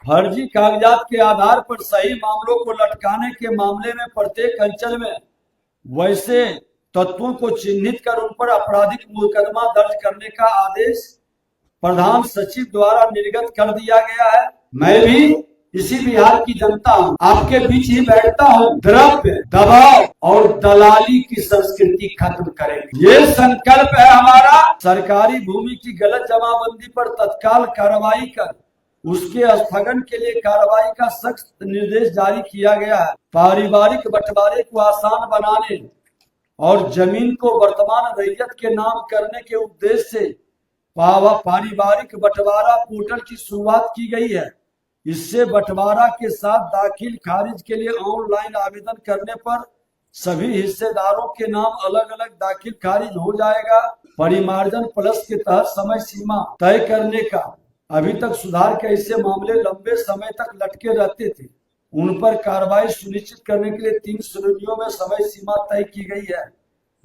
फर्जी कागजात के आधार पर सही मामलों को लटकाने के मामले में प्रत्येक अंचल में वैसे तत्वों को चिन्हित कर उन पर आपराधिक मुकदमा दर्ज करने का आदेश प्रधान सचिव द्वारा निर्गत कर दिया गया है। मैं भी इसी बिहार की जनता हूँ, आपके बीच ही बैठता हूँ। द्रव्य दबाव और दलाली की संस्कृति खत्म करेंगे, ये संकल्प है हमारा। सरकारी भूमि की गलत जमाबंदी पर तत्काल कार्रवाई कर उसके स्थगन के लिए कार्रवाई का सख्त निर्देश जारी किया गया है। पारिवारिक बंटवारे को आसान बनाने और जमीन को वर्तमान रैयत के नाम करने के उद्देश्य से पारिवारिक बंटवारा पोर्टल की शुरुआत की गई है। इससे बंटवारा के साथ दाखिल खारिज के लिए ऑनलाइन आवेदन करने पर सभी हिस्सेदारों के नाम अलग अलग दाखिल खारिज हो जाएगा। परिमार्जन प्लस के तहत समय सीमा तय करने का अभी तक सुधार के ऐसे मामले लंबे समय तक लटके रहते थे, उन पर कार्रवाई सुनिश्चित करने के लिए 3 श्रेणियों में समय सीमा तय की गई है।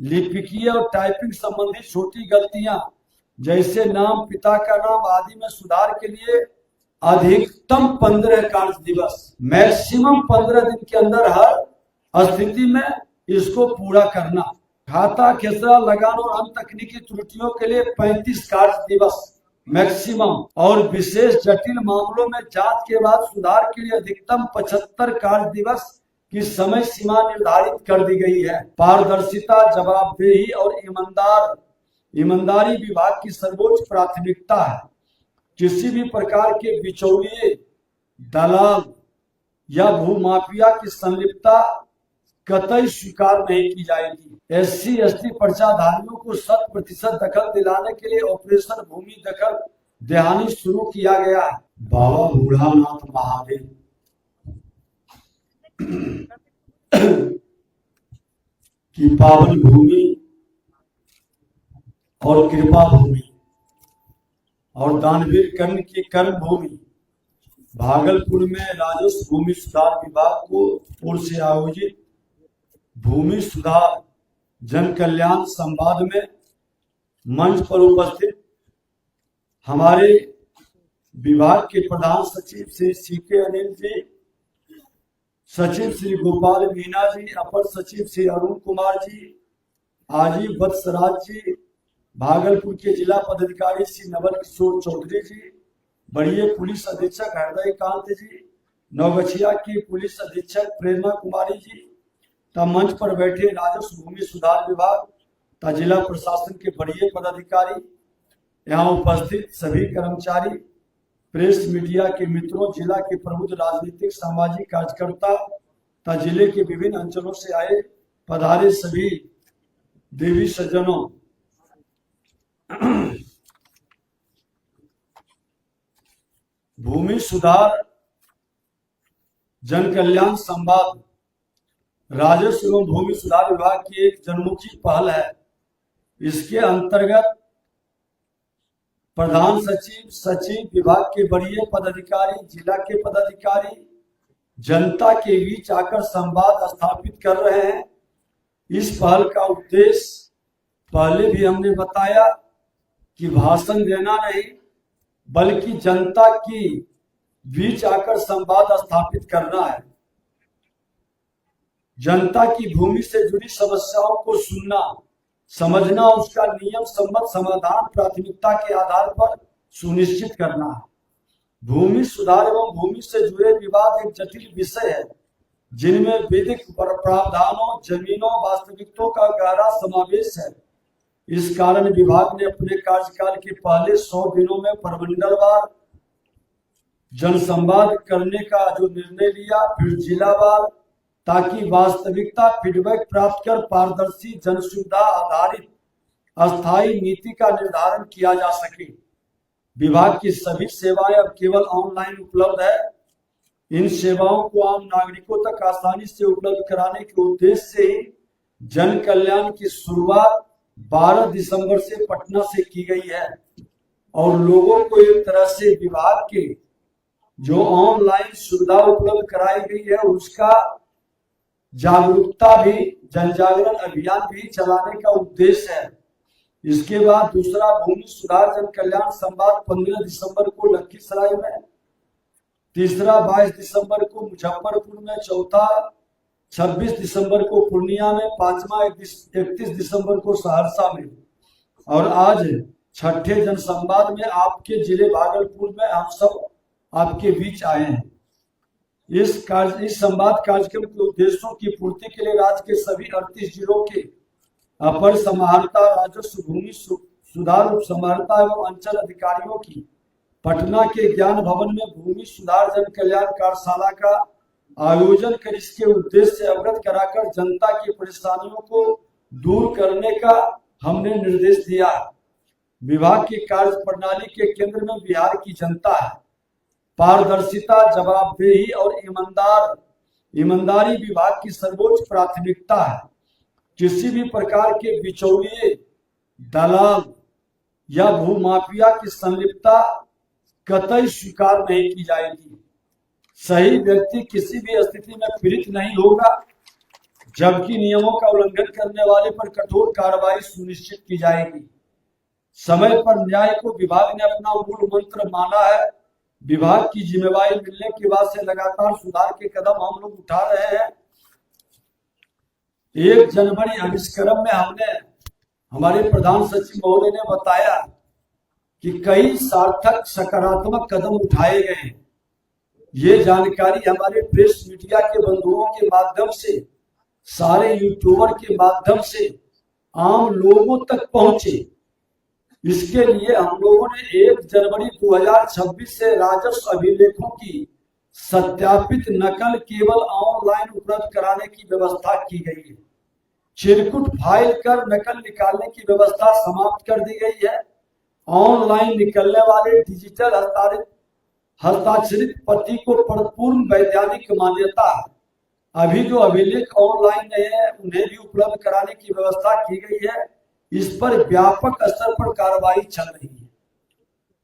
लिपिकीय और टाइपिंग संबंधी छोटी गलतियां जैसे नाम, पिता का नाम आदि में सुधार के लिए अधिकतम 15 कार्य दिवस, मैक्सिमम 15 दिन के अंदर हर स्थिति में इसको पूरा करना। खाता खेसरा, लगान और अन्य तकनीकी त्रुटियों के लिए 35 कार्य दिवस मैक्सिमम और विशेष जटिल मामलों में जांच के बाद सुधार के लिए अधिकतम 75 कार्य दिवस की समय सीमा निर्धारित कर दी गई है। पारदर्शिता, जवाबदेही और ईमानदारी विभाग की सर्वोच्च प्राथमिकता है। किसी भी प्रकार के बिचौलिए, दलाल या भूमाफिया की संलिप्तता कतई स्वीकार नहीं की जाएगी। SC/ST पर्चाधारियों को 100% दखल दिलाने के लिए ऑपरेशन भूमि दखल देहानी शुरू किया गया है। बाबा बूढ़ानाथ महादेव की पावन भूमि और कृपा भूमि और दानवीर कर्ण की कर्म भूमि भागलपुर में राजस्व भूमि सुधार विभाग को ओर से आयोजित भूमि सुधार जन कल्याण संवाद में मंच पर उपस्थित हमारे विभाग के प्रधान सचिव श्री CK अनिल जी, सचिव श्री गोपाल मीना जी, अपर सचिव श्री अरुण कुमार जी, आजीव वत्सराज जी, भागलपुर के जिला पदाधिकारी श्री नवल किशोर चौधरी जी, बड़िए पुलिस अधीक्षक हृदय कांत जी, नौगछिया की पुलिस अधीक्षक प्रेरणा कुमारी जी, मंच पर बैठे राजस्व भूमि सुधार विभाग जिला प्रशासन के बड़िए पदाधिकारी, यहाँ उपस्थित सभी कर्मचारी, प्रेस मीडिया के मित्रों, जिला के प्रमुख राजनीतिक सामाजिक कार्यकर्ता जिले के विभिन्न अंचलों से आए पधारे सभी देवी सज्जनों, भूमि सुधार जन कल्याण संवाद राजस्व एवं भूमि सुधार विभाग की एक जनमुखी पहल है। इसके अंतर्गत प्रधान सचिव, विभाग के वरीय पदाधिकारी, जिला के पदाधिकारी जनता के बीच आकर संवाद स्थापित कर रहे हैं। इस पहल का उद्देश्य पहले भी हमने बताया कि भाषण देना नहीं बल्कि जनता की बीच आकर संवाद स्थापित करना है। जनता की भूमि से जुड़ी समस्याओं को सुनना, समझना, उसका नियम सम्मत समाधान प्राथमिकता के आधार पर सुनिश्चित करना है। भूमि सुधार एवं भूमि से जुड़े विवाद एक जटिल विषय है जिनमें विधिक प्रावधानों, जमीनों, वास्तविकताओं का गहरा समावेश है। इस कारण विभाग ने अपने कार्यकाल के पहले 100 दिनों में प्रमंडलवार जनसंवाद करने का जो निर्णय लिया, फिर जिलावार, ताकि वास्तविकता फीडबैक प्राप्त कर पारदर्शी जनसुविधा आधारित अस्थायी नीति का निर्धारण किया जा सके। विभाग की सभी सेवाएं अब केवल ऑनलाइन उपलब्ध है। इन सेवाओं को आम नागरिकों तक आसानी से उपलब्ध कराने के उद्देश्य से ही जन कल्याण की शुरुआत 12 दिसंबर से पटना से की गई है और लोगों को एक तरह से विभाग के जो ऑनलाइन सुविधा उपलब्ध कराई गई है उसका जागरूकता भी, जन जागरण अभियान भी चलाने का उद्देश्य है। इसके बाद दूसरा भूमि सुधार जन कल्याण संवाद 15 दिसंबर को लखीसराय में तीसरा 22 दिसंबर को मुजफ्फरपुर में, चौथा 26 दिसंबर को पूर्णिया में, पांचवा 31 दिसंबर को सहरसा में, और आज छठे जनसंवाद में आपके जिले भागलपुर में हम सब आपके बीच आए हैं। इस संवाद कार्यक्रम के उद्देश्यों की पूर्ति के लिए राज्य के सभी 38 जिलों के अपर समाहर्ता, राजस्व, भूमि सुधार उप समाहर्ता एवं अंचल अधिकारियों की पटना के ज्ञान भवन में भूमि सुधार जन कल्याण कार्यशाला का आयोजन कर इसके उद्देश्य से अवगत कराकर जनता की परेशानियों को दूर करने का हमने निर्देश दिया। विभाग की कार्य प्रणाली के केंद्र में बिहार की जनता है। पारदर्शिता, जवाबदेही और ईमानदारी विभाग की सर्वोच्च प्राथमिकता है। किसी भी प्रकार के बिचौलिए, दलाल या भूमाफिया की संलिप्तता कतई स्वीकार नहीं की जाएगी। सही व्यक्ति किसी भी स्थिति में पीड़ित नहीं होगा, जबकि नियमों का उल्लंघन करने वाले पर कठोर कार्रवाई सुनिश्चित की जाएगी। समय पर न्याय को विभाग ने अपना मूल मंत्र माना है। विभाग की जिम्मेवारी मिलने के बाद से लगातार सुधार के कदम हम लोग उठा रहे हैं। 1 जनवरी अभिष्करण में हमने, हमारे प्रधान सचिव महोदय ने बताया कि कई सार्थक सकारात्मक कदम उठाए गए हैं। ये जानकारी हमारे प्रेस मीडिया के बंधुओं के माध्यम से, सारे यूट्यूबर के माध्यम से आम लोगों तक पहुंचे। इसके लिए हम लोगों ने 1 जनवरी 2026 से राजस्व अभिलेखों की सत्यापित नकल केवल ऑनलाइन उपलब्ध कराने की व्यवस्था की गई है। चिरकुट फाइल कर नकल निकालने की व्यवस्था समाप्त कर दी गई है। ऑनलाइन निकलने वाले डिजिटल हस्ताक्षरित प्रति को पूर्ण वैज्ञानिक मान्यता है। अभी जो अभिलेख ऑनलाइन है उन्हें भी उपलब्ध कराने की व्यवस्था की गई है। इस पर व्यापक स्तर पर कार्रवाई चल रही है।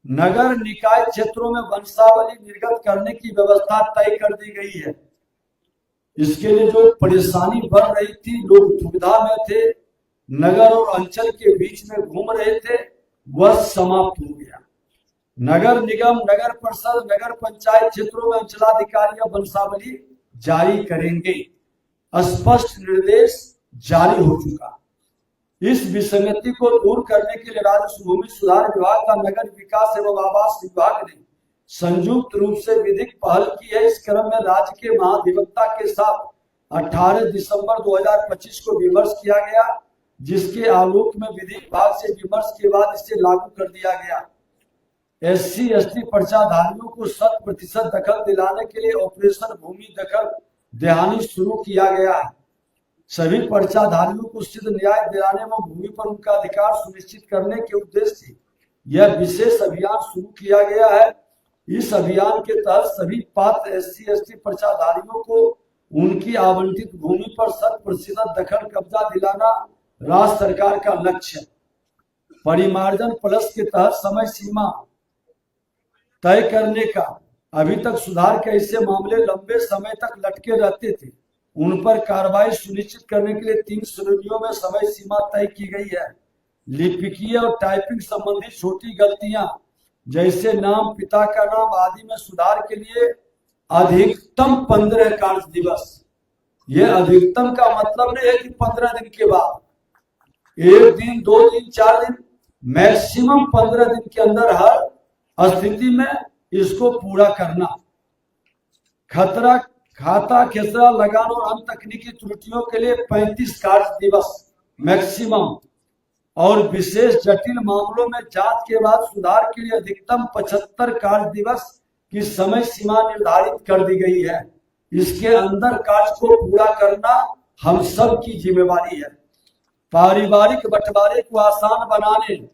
नगर निकाय क्षेत्रों में वंशावली निर्गत करने की व्यवस्था तय कर दी गई है। इसके लिए जो परेशानी बढ़ रही थी, लोग दुविधा में थे, नगर और अंचल के बीच में घूम रहे थे, वह समाप्त हो गया। नगर निगम, नगर परिषद, नगर पंचायत क्षेत्रों में अंचलाधिकारी वंशावली जारी करेंगे। स्पष्ट निर्देश जारी हो चुका। इस विसंगति को दूर करने के लिए राजस्व, भूमि सुधार विभाग का नगर विकास एवं आवास विभाग ने संयुक्त रूप से विधिक पहल की है। इस क्रम में राज्य के महाधिवक्ता के साथ 18 दिसंबर 2025 को विमर्श किया गया, जिसके आलोक में विधि विभाग से विमर्श के बाद इसे लागू कर दिया गया। SC/ST पर्चाधारियों को 100% दखल दिलाने के लिए ऑपरेशन भूमि दखल देहानी शुरू किया गया है। सभी पर्चाधारियों को सिद्ध न्याय दिलाने में भूमि पर उनका अधिकार सुनिश्चित करने के उद्देश्य से यह विशेष अभियान शुरू किया गया है। इस अभियान के तहत सभी पात्र SC/ST पर्चाधारियों को उनकी आवंटित भूमि पर 100% दखल कब्जा दिलाना राज्य सरकार का लक्ष्य है। परिमार्जन प्लस के तहत समय सीमा तय करने का, अभी तक सुधार के ऐसे मामले लंबे समय तक लटके रहते थे, उन पर कार्रवाई सुनिश्चित करने के लिए 3 श्रेणियों में समय सीमा तय की गई है। लिपिकीय और टाइपिंग संबंधी छोटी गलतियां जैसे नाम, पिता का नाम आदि में सुधार के लिए अधिकतम 15 कार्य दिवस। यह अधिकतम का मतलब नहीं है कि 15 दिन के बाद, 1 दिन, 2 दिन, 4 दिन, मैक्सिमम 15 दिन के अंदर हर स्थिति में इसको पूरा करना। खाता खेसरा, लगान और अन्य तकनीकी त्रुटियों के लिए 35 कार्य दिवस मैक्सिमम, और विशेष जटिल मामलों में जांच के बाद सुधार के लिए अधिकतम 75 कार्य दिवस की समय सीमा निर्धारित कर दी गई है। इसके अंदर कार्य को पूरा करना हम सब की जिम्मेवारी है। पारिवारिक बंटवारे को आसान बनाने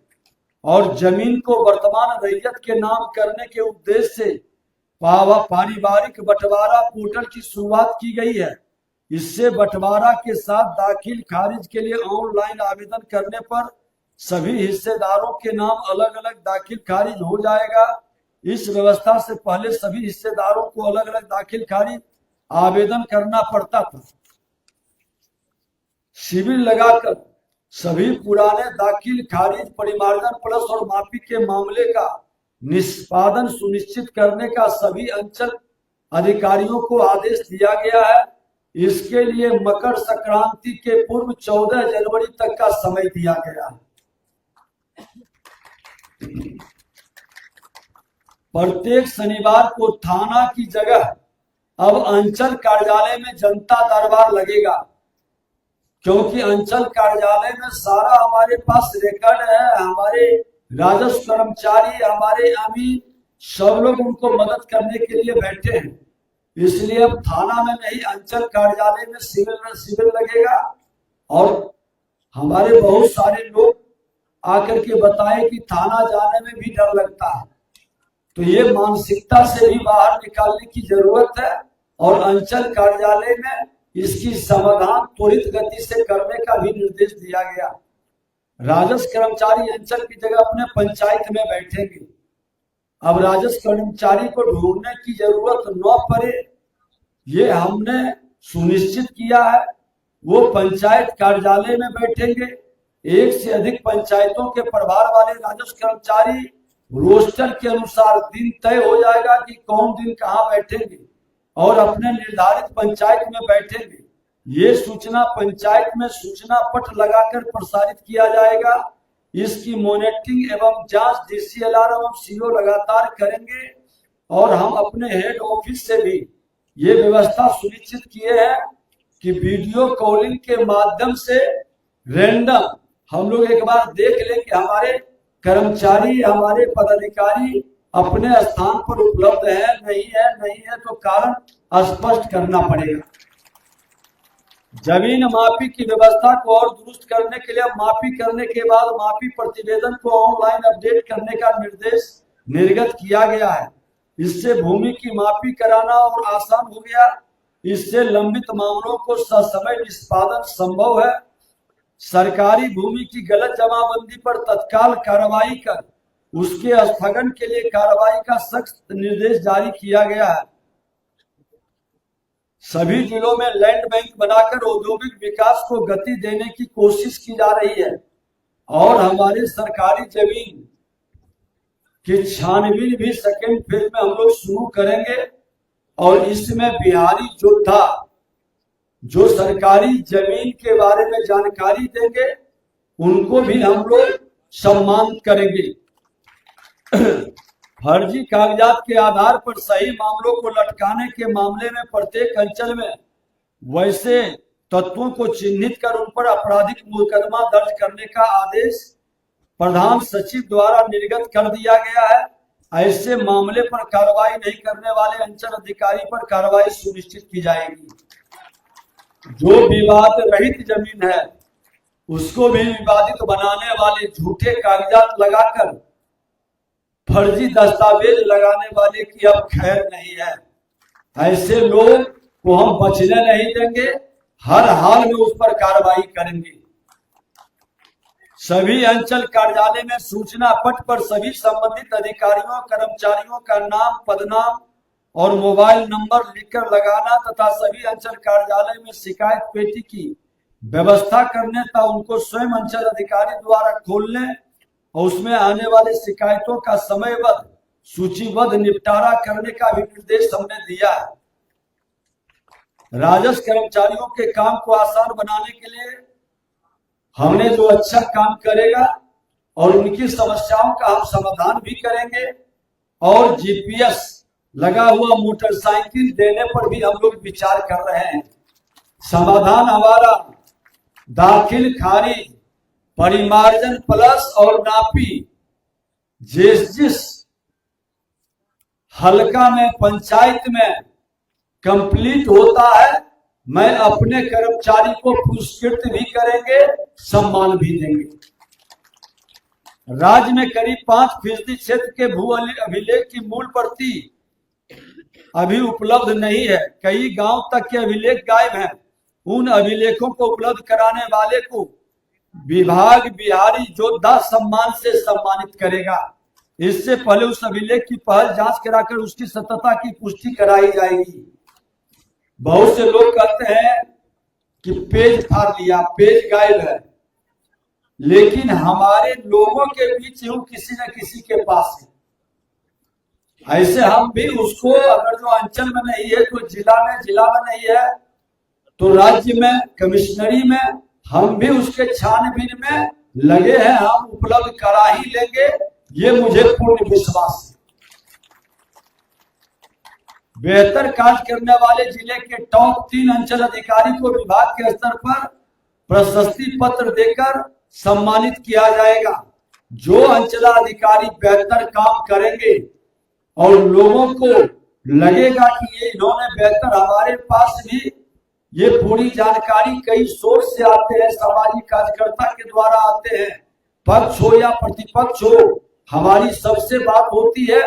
और जमीन को वर्तमान रैयत के नाम करने के उद्देश्य से पारिवारिक बंटवारा पोर्टल की शुरुआत की गई है। इससे बंटवारा के साथ दाखिल खारिज के लिए ऑनलाइन आवेदन करने पर सभी हिस्सेदारों के नाम अलग अलग दाखिल खारिज हो जाएगा। इस व्यवस्था से पहले सभी हिस्सेदारों को अलग अलग दाखिल खारिज आवेदन करना पड़ता था। शिविर लगाकर सभी पुराने दाखिल खारिज, परिमार्जन प्लस और माफी के मामले का निष्पादन सुनिश्चित करने का सभी अंचल अधिकारियों को आदेश दिया गया है। इसके लिए मकर संक्रांति के पूर्व 14 जनवरी तक का समय दिया गया है। प्रत्येक शनिवार को थाना की जगह अब अंचल कार्यालय में जनता दरबार लगेगा, क्योंकि अंचल कार्यालय में सारा हमारे पास रिकॉर्ड है। हमारे राजस्व कर्मचारी, हमारे अमीन, सब लोग उनको मदद करने के लिए बैठे हैं। इसलिए अब थाना में नहीं, अंचल कार्यालय में शिविर लगेगा। और हमारे बहुत सारे लोग आकर के बताए कि थाना जाने में भी डर लगता है, तो ये मानसिकता से भी बाहर निकालने की जरूरत है। और अंचल कार्यालय में इसकी समाधान त्वरित गति से करने का भी निर्देश दिया गया। राजस्व कर्मचारी अंचल की जगह अपने पंचायत में बैठेंगे। अब राजस्व कर्मचारी को ढूंढने की जरूरत न पड़े, ये हमने सुनिश्चित किया है। वो पंचायत कार्यालय में बैठेंगे। एक से अधिक पंचायतों के प्रभार वाले राजस्व कर्मचारी रोस्टर के अनुसार दिन तय हो जाएगा कि कौन दिन कहाँ बैठेंगे और अपने निर्धारित पंचायत में बैठेंगे। ये सूचना पंचायत में सूचना पट लगाकर प्रसारित किया जाएगा। इसकी मॉनिटरिंग एवं जांच डीसीएलआर एवं सीओ लगातार करेंगे। और हम अपने हेड ऑफिस से भी ये व्यवस्था सुनिश्चित किए हैं कि वीडियो कॉलिंग के माध्यम से रैंडम हम लोग एक बार देख लें कि हमारे कर्मचारी, हमारे पदाधिकारी अपने स्थान पर उपलब्ध है नहीं है, तो कारण स्पष्ट करना पड़ेगा। जमीन मापी की व्यवस्था को और दुरुस्त करने के लिए मापी करने के बाद मापी प्रतिवेदन को ऑनलाइन अपडेट करने का निर्देश निर्गत किया गया है। इससे भूमि की मापी कराना और आसान हो गया। इससे लंबित मामलों को ससमय निष्पादन संभव है। सरकारी भूमि की गलत जमाबंदी पर तत्काल कार्रवाई कर उसके स्थगन के लिए कार्रवाई का सख्त निर्देश जारी किया गया है। सभी जिलों में लैंड बैंक बनाकर औद्योगिक विकास को गति देने की कोशिश की जा रही है। और हमारे सरकारी जमीन की छानबीन भी सेकेंड फेज में हम लोग शुरू करेंगे। और इसमें बिहारी योद्धा जो सरकारी जमीन के बारे में जानकारी देंगे, उनको भी हम लोग सम्मानित करेंगे। फर्जी कागजात के आधार पर सही मामलों को लटकाने के मामले में प्रत्येक अंचल में वैसे तत्वों को चिन्हित कर उन पर आपराधिक मुकदमा दर्ज करने का आदेश प्रधान सचिव द्वारा निर्गत कर दिया गया है। ऐसे मामले पर कार्रवाई नहीं करने वाले अंचल अधिकारी पर कार्रवाई सुनिश्चित की जाएगी। जो विवाद रहित जमीन है उसको भी विवादित बनाने वाले, झूठे कागजात लगाकर फर्जी दस्तावेज लगाने वाले की अब खैर नहीं है। ऐसे लोग को हम बचने नहीं देंगे, हर हाल में उस पर कार्रवाई करेंगे। सभी अंचल कार्यालय में सूचना पट पर सभी संबंधित अधिकारियों, कर्मचारियों का नाम, पदनाम और मोबाइल नंबर लिखकर लगाना तथा सभी अंचल कार्यालय में शिकायत पेटी की व्यवस्था करने तथा उनको स्वयं अंचल अधिकारी द्वारा खोलने और उसमें आने वाले शिकायतों का समयबद्ध सूचीबद्ध निपटारा करने का भी निर्देश हमने दिया है। राजस्व कर्मचारियों के काम को आसान बनाने के लिए हमने जो अच्छा काम करेगा और उनकी समस्याओं का हम समाधान भी करेंगे। और जीपीएस लगा हुआ मोटरसाइकिल देने पर भी हम लोग विचार कर रहे हैं। समाधान हमारा दाखिल, खारिज, परिमार्जन प्लस और नापी जिस हलका में पंचायत में कंप्लीट होता है, मैं अपने कर्मचारी को पुरस्कृत भी करेंगे, सम्मान भी देंगे। राज्य में करीब 5% क्षेत्र के भू अभिलेख की मूल प्रति अभी उपलब्ध नहीं है। कई गांव तक के अभिलेख गायब हैं। उन अभिलेखों को उपलब्ध कराने वाले को विभाग बिहारी योद्धा सम्मान से सम्मानित करेगा। इससे पहले उस अभिलेख की पहल जांच कराकर उसकी सत्यता की पुष्टि कराई जाएगी। बहुत से लोग कहते हैं कि पेज फाड़ लिया, पेज गायब है, लेकिन हमारे लोगों के बीच यूं किसी न किसी के पास है। ऐसे हम भी उसको, अगर जो अंचल में नहीं है तो जिला में नहीं है तो राज्य में, कमिश्नरी में, हम भी उसके छानबीन में लगे हैं। हम उपलब्ध करा ही लेंगे, ये मुझे पूर्ण विश्वास है। बेहतर कार्य करने वाले जिले के टॉप 3 अंचल अधिकारी को विभाग के स्तर पर प्रशस्ति पत्र देकर सम्मानित किया जाएगा। जो अंचलाधिकारी बेहतर काम करेंगे और लोगों को लगेगा कि ये इन्होंने बेहतर, हमारे पास भी ये पूरी जानकारी कई सोर्स से आते हैं, सामाजिक कार्यकर्ता के द्वारा आते हैं, पक्ष हो या प्रतिपक्ष हो, हमारी सबसे बात होती है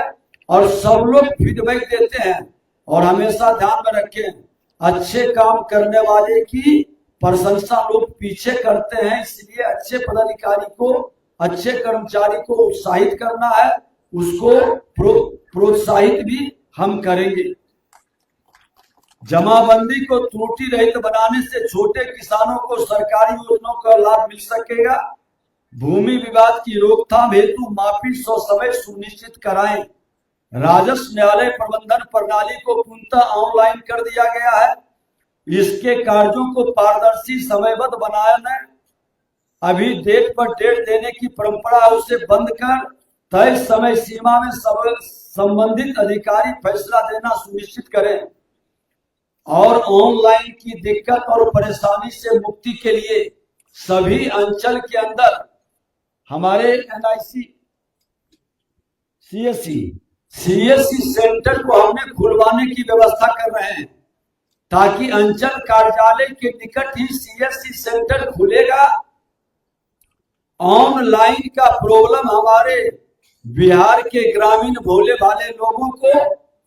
और सब लोग फीडबैक देते हैं। और हमेशा ध्यान में रखें, अच्छे काम करने वाले की प्रशंसा लोग पीछे करते हैं, इसलिए अच्छे पदाधिकारी को, अच्छे कर्मचारी को उत्साहित करना है, उसको प्रोत्साहित भी हम करेंगे। जमाबंदी को त्रुटि रहित बनाने से छोटे किसानों को सरकारी योजनाओं का लाभ मिल सकेगा। भूमि विवाद की रोकथाम हेतु माफी ससमय सुनिश्चित कराएं। राजस्व न्यायालय प्रबंधन प्रणाली को पूर्णतः ऑनलाइन कर दिया गया है। इसके कार्यों को पारदर्शी, समयबद्ध बनाना, अभी डेट पर डेट देने की परंपरा है उसे बंद कर तय समय सीमा में संबंधित अधिकारी फैसला देना सुनिश्चित करें। और ऑनलाइन की दिक्कत और परेशानी से मुक्ति के लिए सभी अंचल के अंदर हमारे NIC, CSC सेंटर को हमने खुलवाने की व्यवस्था कर रहे हैं, ताकि अंचल कार्यालय के निकट ही CSC सेंटर खुलेगा। ऑनलाइन का प्रॉब्लम हमारे बिहार के ग्रामीण भोले भाले लोगों को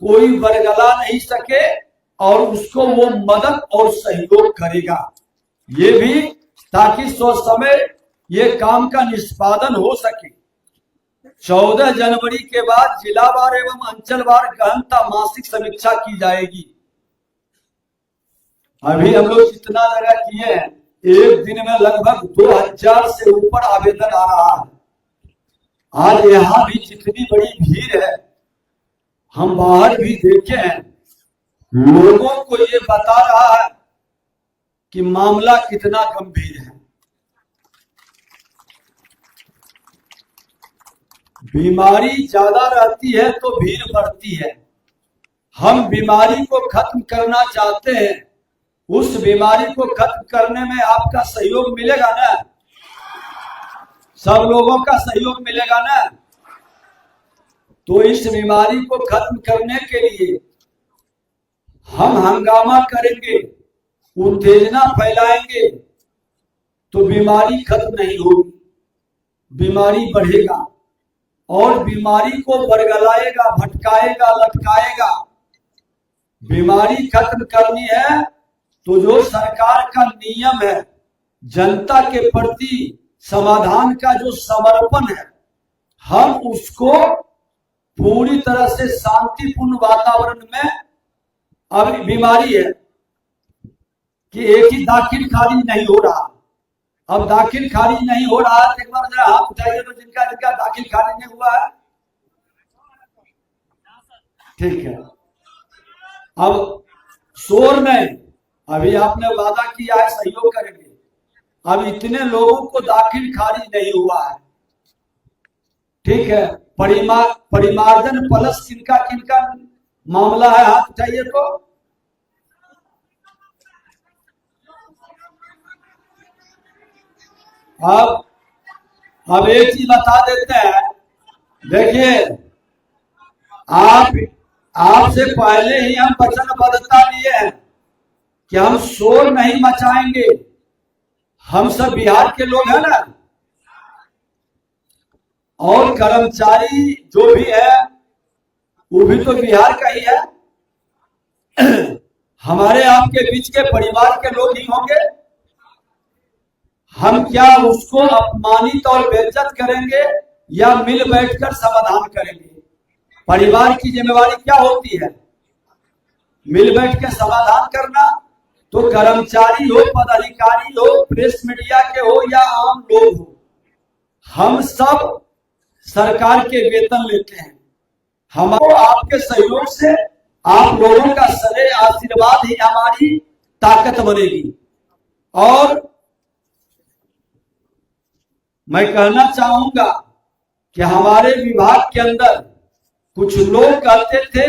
कोई बरगला नहीं सके और उसको वो मदद और सहयोग करेगा, ये भी, ताकि समय ये काम का निष्पादन हो सके। 14 जनवरी के बाद जिलावार एवं अंचलवार गहनता मासिक समीक्षा की जाएगी। अभी हम लोग जितना जगह किए हैं, एक दिन में लगभग 2000 से ऊपर आवेदन आ रहा है। आज यहाँ भी जितनी बड़ी भीड़ है, हम बाहर भी देखे हैं, लोगों को ये बता रहा है कि मामला कितना गंभीर है। बीमारी ज्यादा रहती है तो भीड़ बढ़ती है। हम बीमारी को खत्म करना चाहते हैं, उस बीमारी को खत्म करने में आपका सहयोग मिलेगा ना, सब लोगों का सहयोग मिलेगा ना। तो इस बीमारी को खत्म करने के लिए हम हंगामा करेंगे, उत्तेजना फैलाएंगे तो बीमारी खत्म नहीं होगी, बीमारी बढ़ेगा और बीमारी को बरगलाएगा, भटकाएगा, लटकाएगा। बीमारी खत्म करनी है तो जो सरकार का नियम है, जनता के प्रति समाधान का जो समर्पण है, हम उसको पूरी तरह से शांतिपूर्ण वातावरण में, अब बीमारी है कि एक ही दाखिल खारिज नहीं हो रहा, अब दाखिल खारिज नहीं हो रहा है। एक बार जरा हाथ उठाइए तो जिनका जिनका दाखिल खारिज नहीं हुआ है, ठीक है। अब शोर नहीं, अभी आपने वादा किया है सहयोग करेंगे, अब इतने लोगों को दाखिल खारिज नहीं हुआ है, ठीक है। परिमार्जन प्लस किनका किनका मामला है, हाथ उठाइए तो। अब एक चीज बता देते हैं, देखिए, आपसे पहले ही हम वचनबद्धता लिए हैं कि हम शोर नहीं मचाएंगे। हम सब बिहार के लोग हैं ना, और कर्मचारी जो भी है वो भी तो बिहार का ही है, हमारे आपके बीच के परिवार के लोग ही होंगे। हम क्या उसको अपमानित और बेइज्जत करेंगे या मिल बैठकर समाधान करेंगे? परिवार की जिम्मेवारी क्या होती है? मिल बैठ के समाधान करना। तो कर्मचारी हो, पदाधिकारी हो, प्रेस मीडिया के हो या आम लोग हो, हम सब सरकार के वेतन लेते हैं, हमारे आपके सहयोग से, आप लोगों का सदैव आशीर्वाद ही हमारी ताकत बनेगी। और मैं कहना चाहूंगा कि हमारे विभाग के अंदर कुछ लोग कहते थे,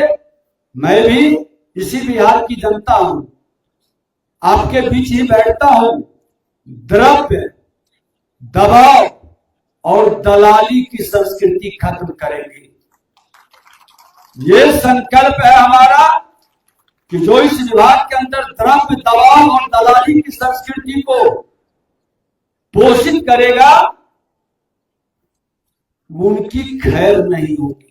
मैं भी इसी बिहार की जनता हूं, आपके बीच ही बैठता हूं, द्रव्य, दबाव और दलाली की संस्कृति खत्म करेंगे। ये संकल्प है हमारा कि जो इस विभाग के अंदर द्रव्य, दबाव और दलाली की संस्कृति को पोषित करेगा, उनकी खैर नहीं होगी।